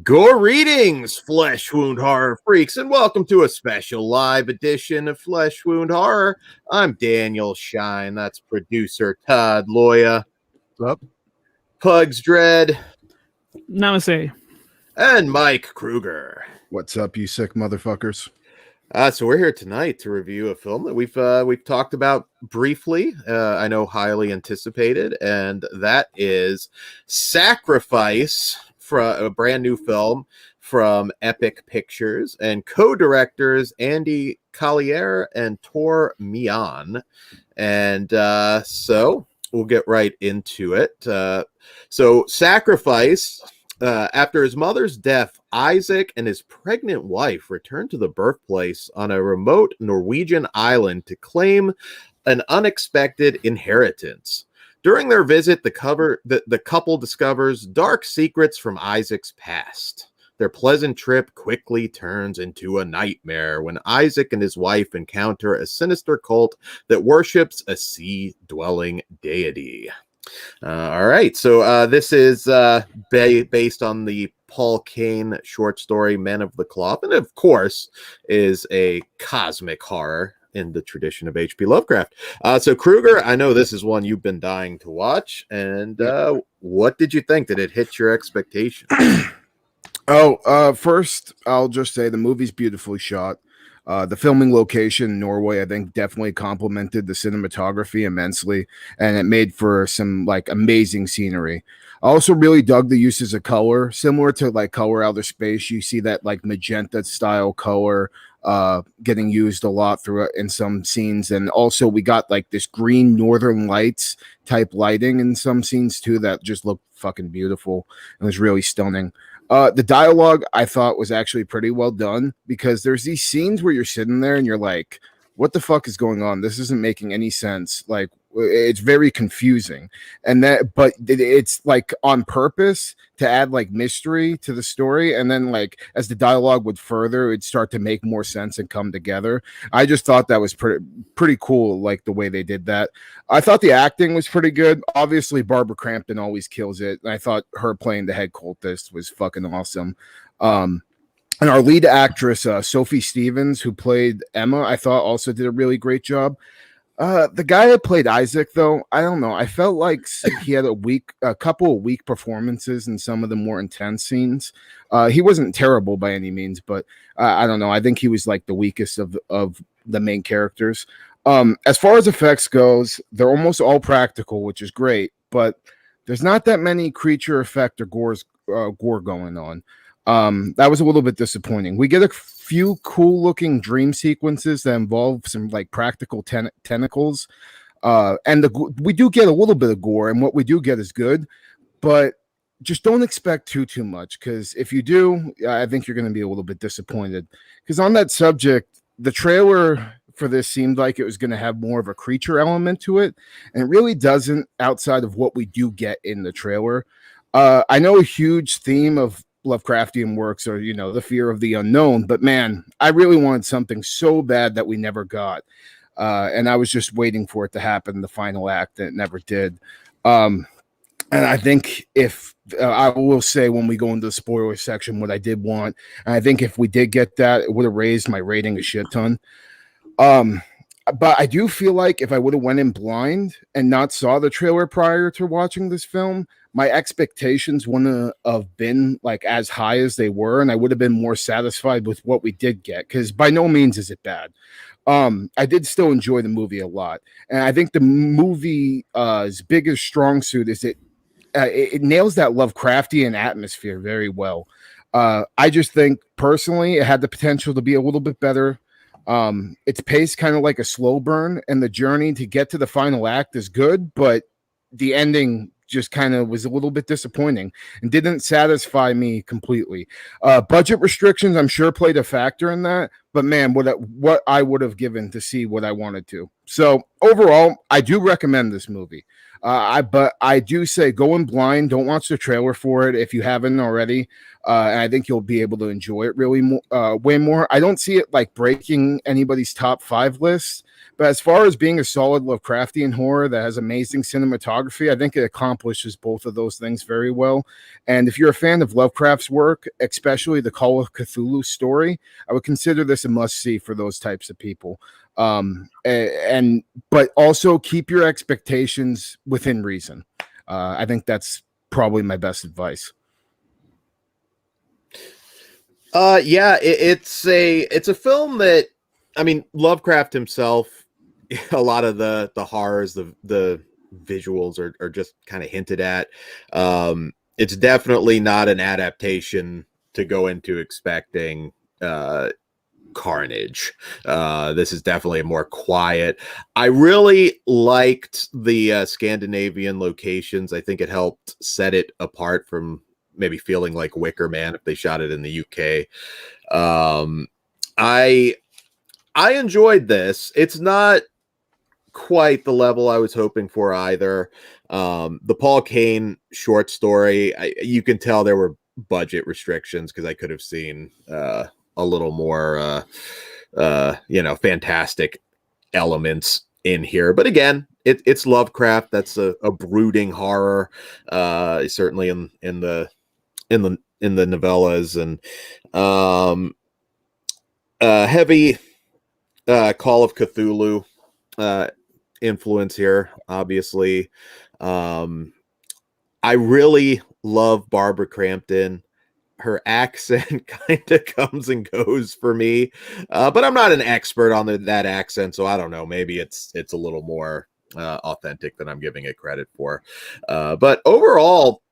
Greetings, Flesh Wound Horror freaks, and welcome to a special live edition of Flesh Wound Horror. I'm Daniel Shine. That's producer Todd Loya. What's up? Pugs Dread. Namaste. And Mike Kruger. What's up, you sick motherfuckers? So we're here tonight to review a film that we've talked about briefly. I know highly anticipated, and that is Sacrifice, from a brand new film from Epic Pictures and co-directors Andy Collier and Tor Mian. And so we'll get right into it. So Sacrifice, after his mother's death, Isaac and his pregnant wife returned to the birthplace on a remote Norwegian island to claim an unexpected inheritance. During their visit, the couple discovers dark secrets from Isaac's past. Their pleasant trip quickly turns into a nightmare when Isaac and his wife encounter a sinister cult that worships a sea-dwelling deity. All right, so this is based on the Paul Kane short story Men of the Cloth, and of course is a cosmic horror in the tradition of H.P. Lovecraft. So Kruger, I know this is one you've been dying to watch, and what did you think? Did it hit your expectations? First, I'll just say the movie's beautifully shot. The filming location in Norway, I think, definitely complemented the cinematography immensely, and it made for some amazing scenery. I also really dug the uses of color, similar to Color Outer Space. You see that magenta style color getting used a lot throughout in some scenes, and also we got this green Northern Lights type lighting in some scenes too that just looked fucking beautiful and was really stunning. The dialogue I thought was actually pretty well done, because there's these scenes where you're sitting there and you're like, what the fuck is going on? This isn't making any sense. It's very confusing, but it's on purpose to add mystery to the story, and then as the dialogue would further, it'd start to make more sense and come together. I just thought that was pretty cool, the way they did that. I thought the acting was pretty good. Obviously, Barbara Crampton always kills it, and I thought her playing the head cultist was fucking awesome. And our lead actress, Sophie Stevens, who played Emma, I thought also did a really great job. The guy that played Isaac, though, I don't know. I felt like he had a couple of weak performances in some of the more intense scenes. He wasn't terrible by any means, but I don't know. I think he was the weakest of the main characters. As far as effects goes, they're almost all practical, which is great, but there's not that many creature effect or gore going on. That was a little bit disappointing. We get a few cool looking dream sequences that involve some practical tentacles. And we do get a little bit of gore, and what we do get is good, but just don't expect too much, because if you do, I think you're going to be a little bit disappointed. Because on that subject, the trailer for this seemed like it was going to have more of a creature element to it, and it really doesn't, outside of what we do get in the trailer. I know a huge theme of Lovecraftian works are, the fear of the unknown, but man, I really wanted something so bad that we never got, and I was just waiting for it to happen in the final act, and it never did. And I think if I will say, when we go into the spoiler section, what I did want, and I think if we did get that, it would have raised my rating a shit ton. But I do feel like if I would have went in blind and not saw the trailer prior to watching this film, my expectations wouldn't have been as high as they were, and I would have been more satisfied with what we did get, because by no means is it bad. I did still enjoy the movie a lot, and I think the movie's biggest strong suit is it nails that Lovecraftian atmosphere very well. I just think personally it had the potential to be a little bit better. It's paced kind of like a slow burn, and the journey to get to the final act is good, but the ending just kind of was a little bit disappointing and didn't satisfy me completely. Budget restrictions, I'm sure, played a factor in that, but man, what I would have given to see what I wanted to. So overall, I do recommend this movie. But I do say go in blind. Don't watch the trailer for it if you haven't already. And I think you'll be able to enjoy it really way more. I don't see it like breaking anybody's top 5 list, but as far as being a solid Lovecraftian horror that has amazing cinematography, I think it accomplishes both of those things very well. And if you're a fan of Lovecraft's work, especially the Call of Cthulhu story, I would consider this a must-see for those types of people. But also keep your expectations within reason. I think that's probably my best advice. It's a film that, I mean, Lovecraft himself, a lot of the horrors, the visuals are just kind of hinted at. It's definitely not an adaptation to go into expecting carnage. This is definitely a more quiet. I really liked the Scandinavian locations. I think it helped set it apart from maybe feeling like Wicker Man if they shot it in the UK. I enjoyed this. It's not quite the level I was hoping for either. The Paul Kane short story, you can tell there were budget restrictions because I could have seen a little more fantastic elements in here. But again, it's Lovecraft. That's a brooding horror, certainly in the novellas, and heavy Call of Cthulhu influence here, obviously. I really love Barbara Crampton. Her accent kind of comes and goes for me, but I'm not an expert on that accent, so I don't know. Maybe it's a little more authentic than I'm giving it credit for. But overall,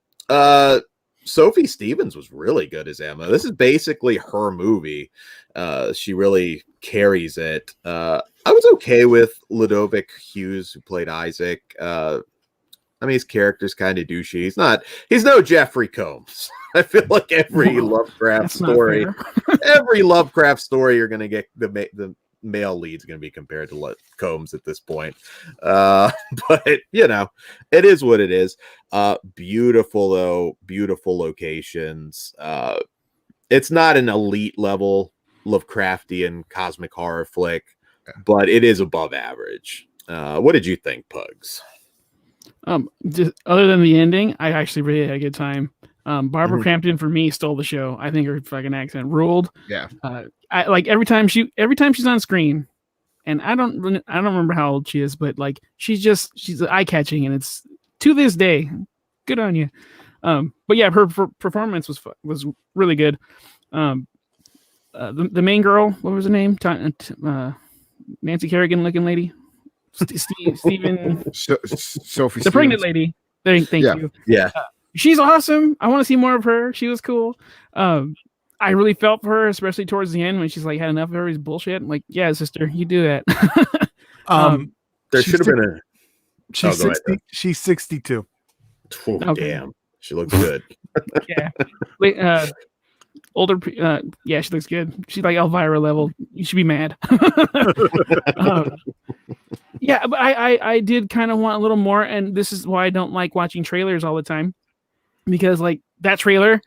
Sophie Stevens was really good as Emma. This is basically her movie. She really carries it. I was okay with Ludovic Hughes, who played Isaac. I mean, his character's kind of douchey. He's no Jeffrey Combs. I feel like every Lovecraft story, you're going to get the male lead's going to be compared to Combs at this point. But it is what it is. Beautiful locations. It's not an elite level Lovecraftian cosmic horror flick, but it is above average. What did you think, Pugs? Just other than the ending, I actually really had a good time. Barbara Crampton for me stole the show. I think her fucking accent ruled. Yeah. I like every time she's on screen, and I don't remember how old she is, but like she's eye catching, and it's to this day, good on you. But yeah, her performance was really good. The main girl, what was her name? Nancy Kerrigan looking lady. Stephen, Sophie, the pregnant lady. Thank you. Yeah, she's awesome. I want to see more of her. She was cool. I really felt for her, especially towards the end when she's like had enough of everybody's bullshit. I'm like, yeah, sister, you do that. there should have been She's 60. She's 62. Oh, okay. Damn, she looks good. Yeah. Older, yeah, she looks good. She's like Elvira level. You should be mad. Yeah, but I did kind of want a little more, and this is why I don't like watching trailers all the time, because like that trailer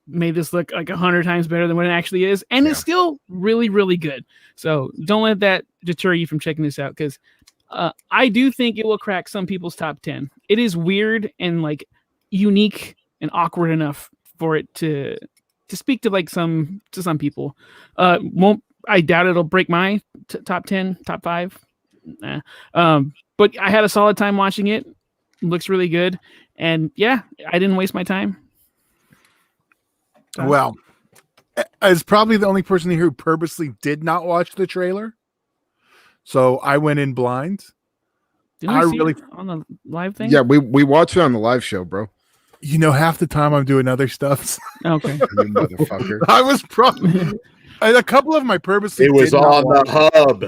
made this look like 100 times better than what it actually is, and it's still really, really good. So don't let that deter you from checking this out, because I do think it will crack some people's top 10. It is weird and like unique and awkward enough for it to speak to like some people. I doubt it'll break my top 10, top 5. But I had a solid time watching it. Looks really good, and yeah, I didn't waste my time. Well, as probably the only person here who purposely did not watch the trailer, so I went in blind. Didn't I really see it on the live thing? Yeah, we watched it on the live show, bro. Half the time I'm doing other stuff. Okay, you motherfucker. I was probably. A couple of my purposely. It was on the hub.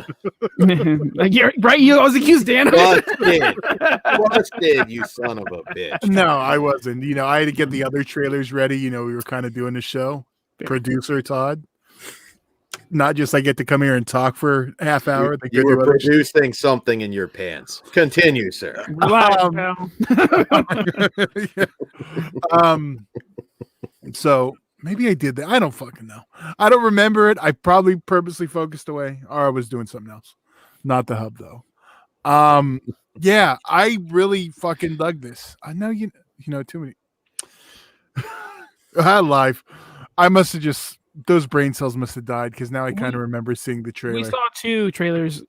Like, you're right. You always accused Dan of it. Busted, you son of a bitch. No, I wasn't. I had to get the other trailers ready. We were kind of doing the show. Producer Todd. Not just I get to come here and talk for a half hour. You were producing something in your pants. Continue, sir. Relax, pal. So Maybe I did that. I don't fucking know. I don't remember it. I probably purposely focused away, or I was doing something else. Not the hub though. Yeah, I really fucking dug this. I know you know too many. Live. I must have just those brain cells must have died because now I kind of remember seeing the trailer. We saw 2 trailers.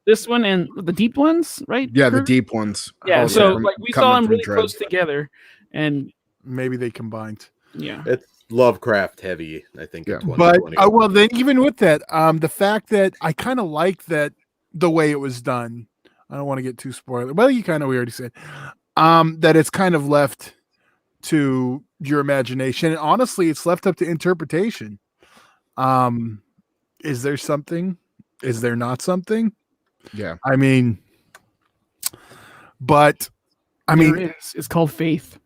This one and the deep ones, right? Yeah, Kurt? the deep ones. Yeah, so from, like we saw them really close together, and maybe they combined. Yeah, it's Lovecraft heavy, I think. Yeah. But well, then even with that, the fact that I kind of like that the way it was done. I don't want to get too spoiler. Well, we already said that it's kind of left to your imagination, and honestly, it's left up to interpretation. Is there something? Is there not something? Yeah, I mean, but I mean, it's called faith.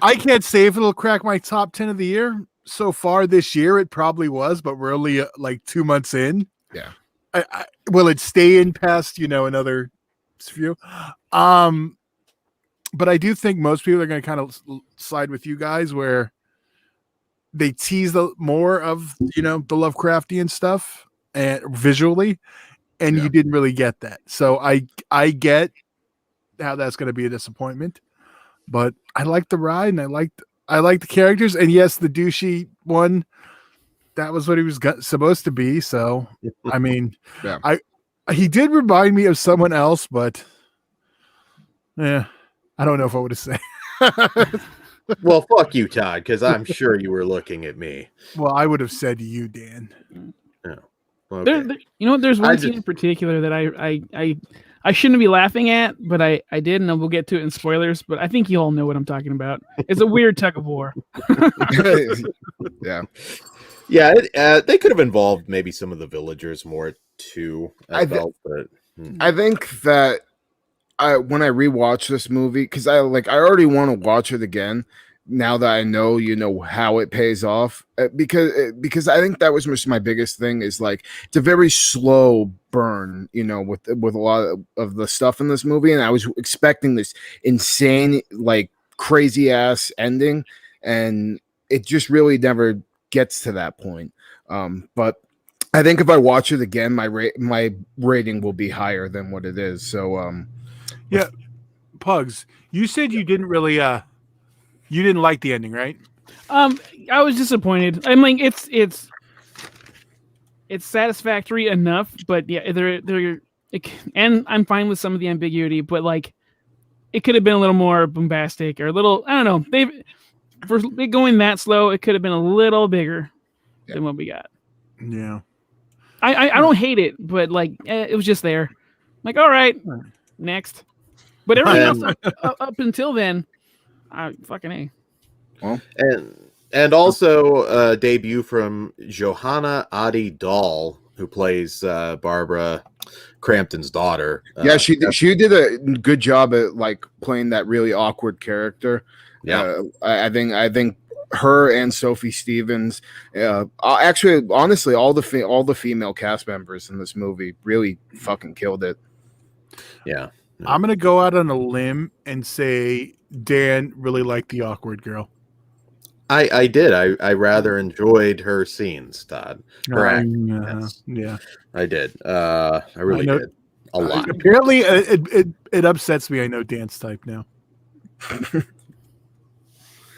I can't say if it'll crack my top 10 of the year. So far this year, it probably was, but we're only like 2 months in. Yeah. Will it stay in past, another few? But I do think most people are going to kind of side with you guys where they tease more of, the Lovecraftian stuff and visually, and you didn't really get that. So I get how that's going to be a disappointment, but I like the ride and I like the characters, and yes, the douchey one, that was what he was supposed to be. So I mean, he did remind me of someone else, but yeah, I don't know if I would have said. Well, fuck you, Todd, because I'm sure you were looking at me. Well, I would have said you, Dan. Oh, okay. There's one scene in particular that I shouldn't be laughing at, but I did, and we'll get to it in spoilers, but I think you all know what I'm talking about. It's a weird tug of war. Yeah. Yeah, they could have involved maybe some of the villagers more too. I think that when I rewatch this movie, because I already want to watch it again now that I know how it pays off, because I think that was just my biggest thing is like it's a very slow burn, with a lot of the stuff in this movie, and I was expecting this insane, like crazy ass ending, and it just really never gets to that point. But I think if I watch it again, my rating will be higher than what it is. So yeah, Pugs, you said you didn't really you didn't like the ending, right? I was disappointed. I mean, it's satisfactory enough, but yeah, and I'm fine with some of the ambiguity, but like it could have been a little more bombastic or a little, I don't know. For going that slow, it could have been a little bigger than what we got. Yeah. I don't hate it, but like it was just there. Like, all right, next. But everything else up until then, fucking A. Well, and also a debut from Johanna Adi Dahl, who plays Barbara Crampton's daughter. Yeah, she did a good job at like playing that really awkward character. Yeah, I think her and Sophie Stevens, actually, honestly, all the female cast members in this movie really fucking killed it. Yeah, I'm gonna go out on a limb and say Dan really liked the awkward girl. I did. I rather enjoyed her scenes, Todd. Her acting. Yeah, I did. I really did a lot. Apparently, it upsets me. I know Dan's type now.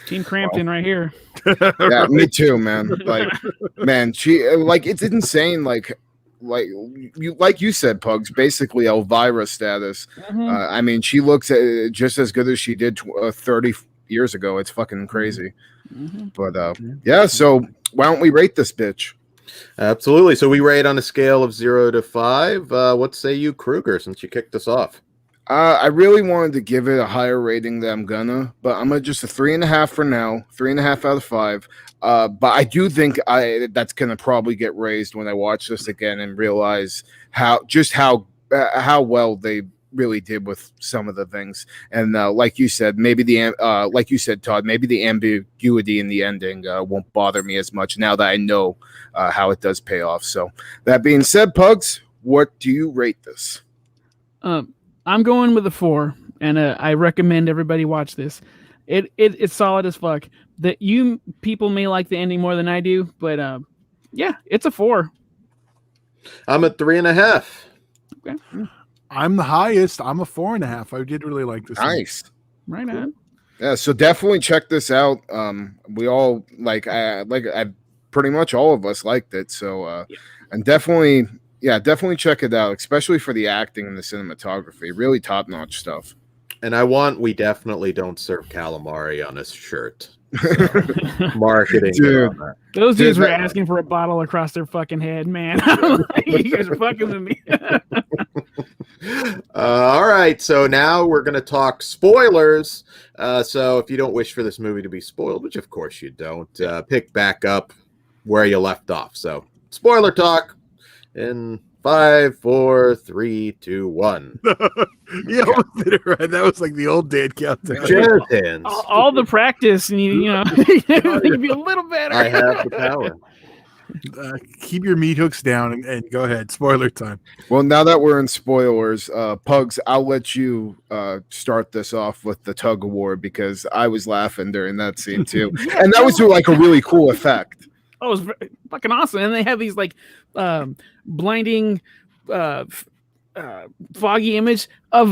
Team Crampton right here. Yeah, me too, man. Like, man, she it's insane. Like you said, Pugs, basically Elvira status. Mm-hmm. I mean, she looks just as good as she did 30 years ago. It's fucking crazy. Mm-hmm. But yeah, so why don't we rate this bitch? Absolutely. So we rate on a scale of 0 to 5. What say you, Kruger, since you kicked us off? I really wanted to give it a higher rating than I'm gonna, but I'm gonna just a 3.5 for now, 3.5 out of 5. But I do think that's gonna probably get raised when I watch this again and realize how well they really did with some of the things. And like you said, maybe like you said, Todd, maybe the ambiguity in the ending won't bother me as much now that I know how it does pay off. So that being said, Pugs, what do you rate this? I'm going with a 4, and I recommend everybody watch this. It's solid as fuck. That you people may like the ending more than I do, but yeah, it's a 4. I'm at 3.5. Okay. I'm the highest. I'm a 4.5. I did really like this. Nice. Right on. Yeah, so definitely check this out. We all I pretty much all of us liked it. So and definitely check it out, especially for the acting and the cinematography. Really top-notch stuff. And we definitely don't serve calamari on his shirt. So, marketing. Dude. Those dudes were asking for a bottle across their fucking head, man. You guys are fucking with me. All right, so now we're going to talk spoilers. So if you don't wish for this movie to be spoiled, which of course you don't, pick back up where you left off. So spoiler talk in 5, 4, 3, 2, 1. Yeah, right. That was like the old dad countdown. Jazz hands. All the practice, and you know, you can be a little better. I have the power. Keep your meat hooks down and go ahead. Spoiler time. Well, now that we're in spoilers, Pugs, I'll let you start this off with the tug of war because I was laughing during that scene too, and that was like a really cool effect. Oh, it was fucking awesome, and they have these like blinding, foggy image of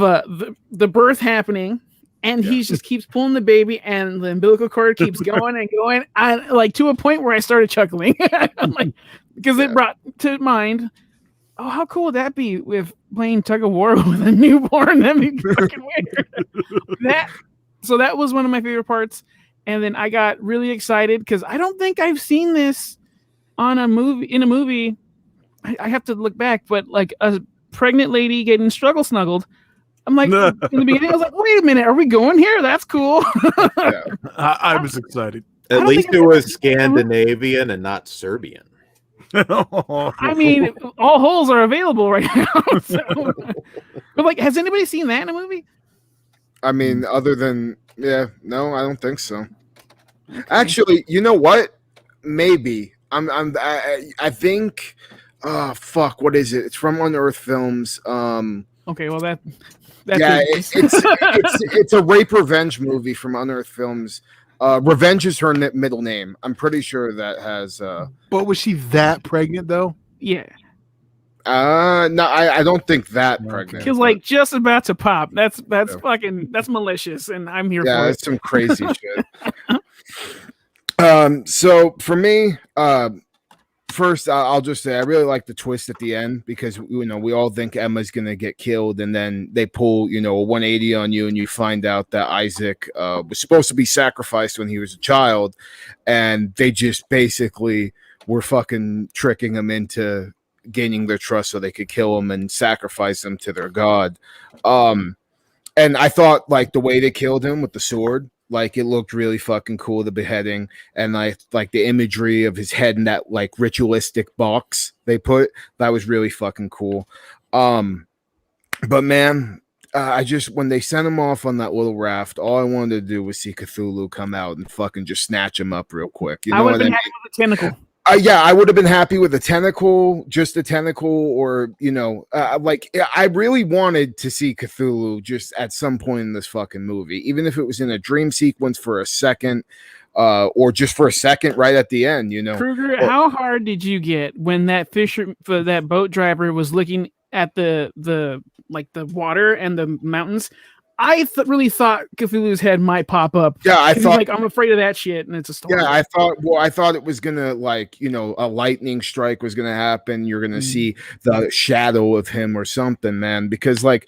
the birth happening. And he just keeps pulling the baby, and the umbilical cord keeps going and going. I like to a point where I started chuckling. I'm like, because it brought to mind, oh, how cool would that be with playing tug of war with a newborn? That'd be fucking weird. So that was one of my favorite parts. And then I got really excited because I don't think I've seen this in a movie. I have to look back, but like a pregnant lady getting struggle snuggled. I'm like, in the beginning, I was like, wait a minute, are we going here? That's cool. I was excited. At least it was Scandinavian and not Serbian. I mean, all holes are available right now. So. But like, has anybody seen that in a movie? I mean, other than no, I don't think so. Okay. Actually, you know what? Maybe I think. Oh fuck! What is it? It's from Unearthed Films. Okay, well that's it's a rape revenge movie from Unearthed Films. Revenge is her middle name. I'm pretty sure that has. But was she that pregnant though? Yeah. No, I don't think that pregnant. Because like just about to pop. That's fucking malicious, and I'm here for it. Yeah, it's some crazy shit. So for me, first, I'll just say I really like the twist at the end because we all think Emma's gonna get killed, and then they pull a 180 on you, and you find out that Isaac was supposed to be sacrificed when he was a child, and they just basically were fucking tricking him into gaining their trust so they could kill him and sacrifice him to their god. And I thought like the way they killed him with the sword. Like it looked really fucking cool, the beheading, and like the imagery of his head in that like ritualistic box they put. That was really fucking cool. But man, I just when they sent him off on that little raft, all I wanted to do was see Cthulhu come out and fucking just snatch him up real quick. You know what I mean? Happy with the tentacle. I would have been happy with a tentacle, just a tentacle, or like I really wanted to see Cthulhu just at some point in this fucking movie, even if it was in a dream sequence for a second, or just for a second right at the end. Kruger, how hard did you get when that boat driver was looking at the water and the mountains? I really thought Cthulhu's head might pop up. Yeah, I thought like I'm afraid of that shit, and it's a story. Yeah, I thought it was gonna a lightning strike was gonna happen. You're gonna see the shadow of him or something, man. Because I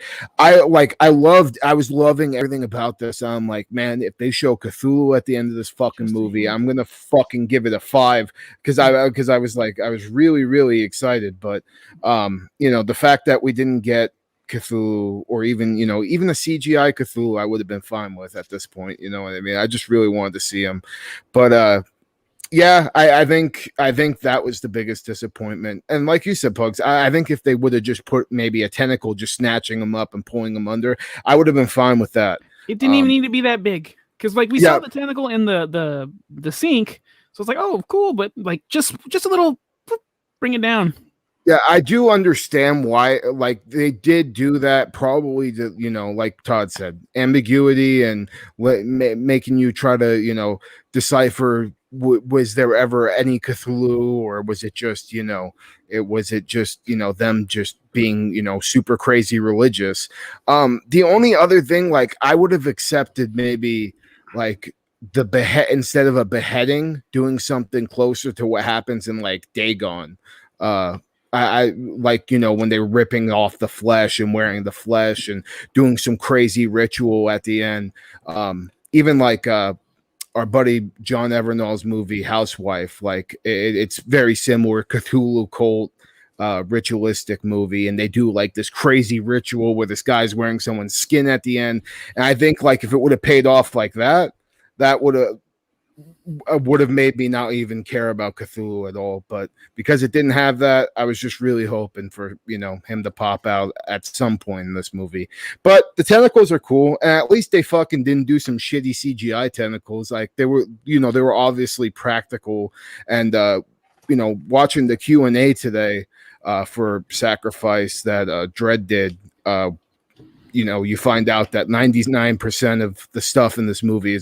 was loving everything about this. I'm like, man, if they show Cthulhu at the end of this fucking movie, I'm gonna fucking give it a 5 because I was really really excited. But the fact that we didn't get Cthulhu or even a CGI Cthulhu I would have been fine with at this point. You know what I mean? I just really wanted to see him. But I think that was the biggest disappointment. And like you said, Pugs, I think if they would have just put maybe a tentacle just snatching him up and pulling him under, I would have been fine with that. It didn't even need to be that big because we saw the tentacle in the sink, so it's like, oh cool, but like just a little, bring it down. Yeah, I do understand why, like, they did do that, probably to, like Todd said, ambiguity and making you try to, decipher, was there ever any Cthulhu, or was it just, them just being, super crazy religious. The only other thing, like, I would have accepted maybe, like, instead of a beheading, doing something closer to what happens in, like, Dagon. I like, when they're ripping off the flesh and wearing the flesh and doing some crazy ritual at the end. Even like our buddy John Evernoll's movie Housewife, like it's very similar Cthulhu cult ritualistic movie, and they do like this crazy ritual where this guy's wearing someone's skin at the end. And I think, like, if it would have paid off like that, that would have made me not even care about Cthulhu at all. But because it didn't have that, I was just really hoping for, him to pop out at some point in this movie. But the tentacles are cool, and at least they fucking didn't do some shitty CGI tentacles. Like, they were, they were obviously practical. And watching the Q&A today for Sacrifice that Dredd did, you find out that 99% of the stuff in this movie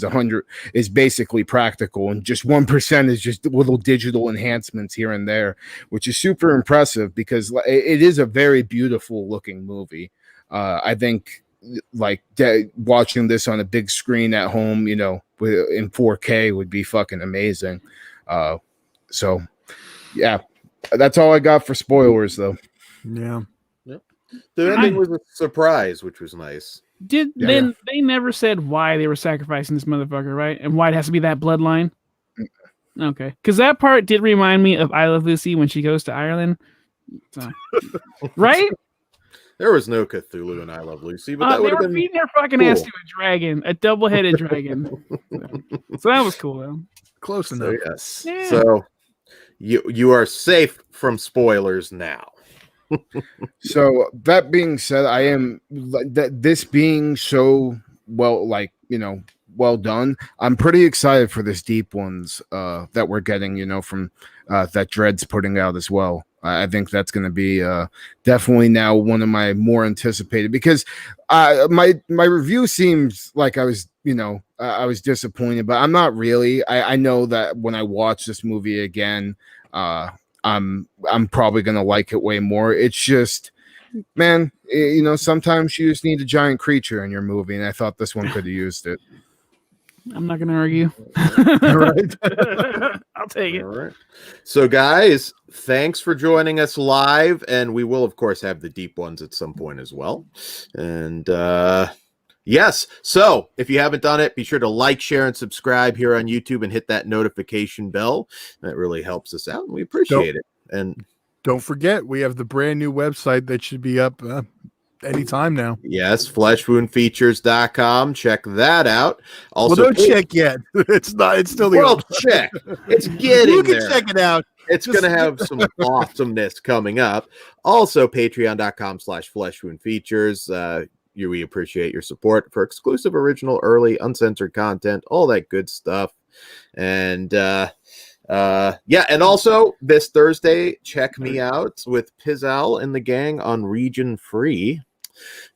is basically practical, and just 1% is just little digital enhancements here and there, which is super impressive because it is a very beautiful looking movie. I think, like, watching this on a big screen at home, in 4K would be fucking amazing. So yeah, that's all I got for spoilers, though. Yeah. The ending was a surprise, which was nice. They never said why they were sacrificing this motherfucker, right? And why it has to be that bloodline? Okay. Because that part did remind me of I Love Lucy when she goes to Ireland. So, right? There was no Cthulhu in I Love Lucy, but that would have been feeding their fucking ass to a dragon, a double-headed dragon. So that was cool, though. Close enough. So, yes. Yeah. So you are safe from spoilers now. So that being said, I am this being so well done. I'm pretty excited for this Deep Ones that we're getting, from that Dredd's putting out as well. I think that's going to be definitely now one of my more anticipated, because my review seems like I was disappointed, but I'm not really. I know that when I watch this movie again, I'm probably gonna like it way more. It's just, man, sometimes you just need a giant creature in your movie, and I thought this one could have used it. I'm not gonna argue. All right. I'll take it. All right. So, guys, thanks for joining us live, and we will, of course, have the Deep Ones at some point as well. And yes, so if you haven't done it, be sure to like, share, and subscribe here on YouTube, and hit that notification bell. That really helps us out, and we appreciate it. And don't forget, we have the brand new website that should be up anytime now. yes, fleshwoundfeatures.com. Check that out. Also, don't check yet. It's still the old check. It's getting You can there. check it out. It's going to have some awesomeness coming up. Also, patreon.com/fleshwoundfeatures. We appreciate your support for exclusive, original, early, uncensored content, all that good stuff. And and also this Thursday, check me out with Pizzal and the gang on Region Free.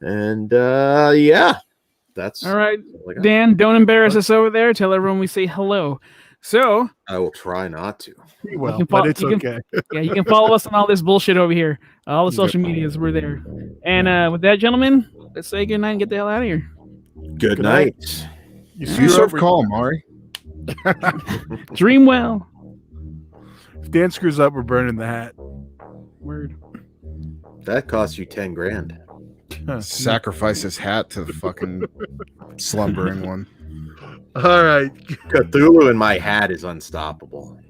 And that's all right. Dan, don't embarrass us over there. Tell everyone we say hello. So I will try not to. Well, but it's okay. You can follow us on all this bullshit over here. All the social medias, we're there. And with that, gentlemen, let's say good night and get the hell out of here. Good night. You serve calm, Mari. Dream well. If Dan screws up, we're burning the hat. Word. That costs you $10,000. Sacrifice his hat to the fucking slumbering one. All right. Cthulhu in my hat is unstoppable.